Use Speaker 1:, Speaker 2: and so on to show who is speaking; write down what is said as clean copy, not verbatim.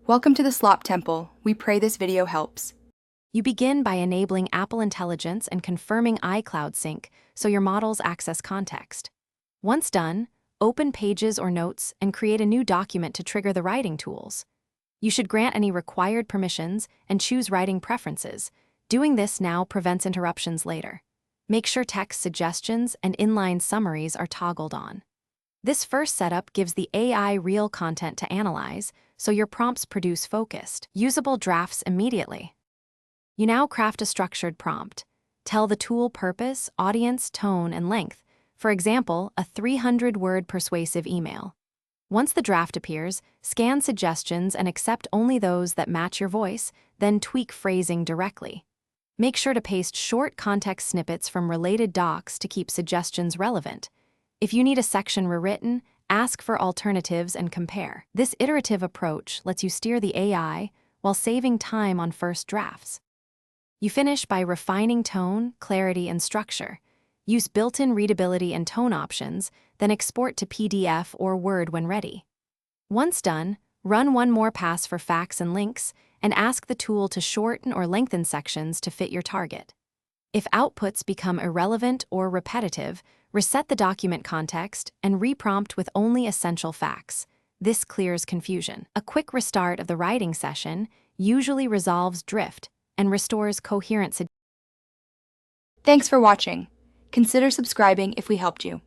Speaker 1: Welcome to the Slop Temple. We pray this video helps.
Speaker 2: You begin by enabling Apple Intelligence and confirming iCloud sync so your models access context. Once done, open Pages or Notes and create a new document to trigger the writing tools. You should grant any required permissions and choose writing preferences. Doing this now prevents interruptions later. Make sure text suggestions and inline summaries are toggled on. This first setup gives the AI real content to analyze, so your prompts produce focused, usable drafts immediately. You now craft a structured prompt. Tell the tool purpose, audience, tone, and length. For example, a 300-word persuasive email. Once the draft appears, scan suggestions and accept only those that match your voice, then tweak phrasing directly. Make sure to paste short context snippets from related docs to keep suggestions relevant. If you need a section rewritten, ask for alternatives and compare. This iterative approach lets you steer the AI while saving time on first drafts. You finish by refining tone, clarity, and structure. Use built-in readability and tone options, then export to PDF or Word when ready. Once done, run one more pass for facts and links, and ask the tool to shorten or lengthen sections to fit your target. If outputs become irrelevant or repetitive, reset the document context and reprompt with only essential facts. This clears confusion. A quick restart of the writing session usually resolves drift and restores coherence.
Speaker 1: Thanks for watching. Consider subscribing if we helped you.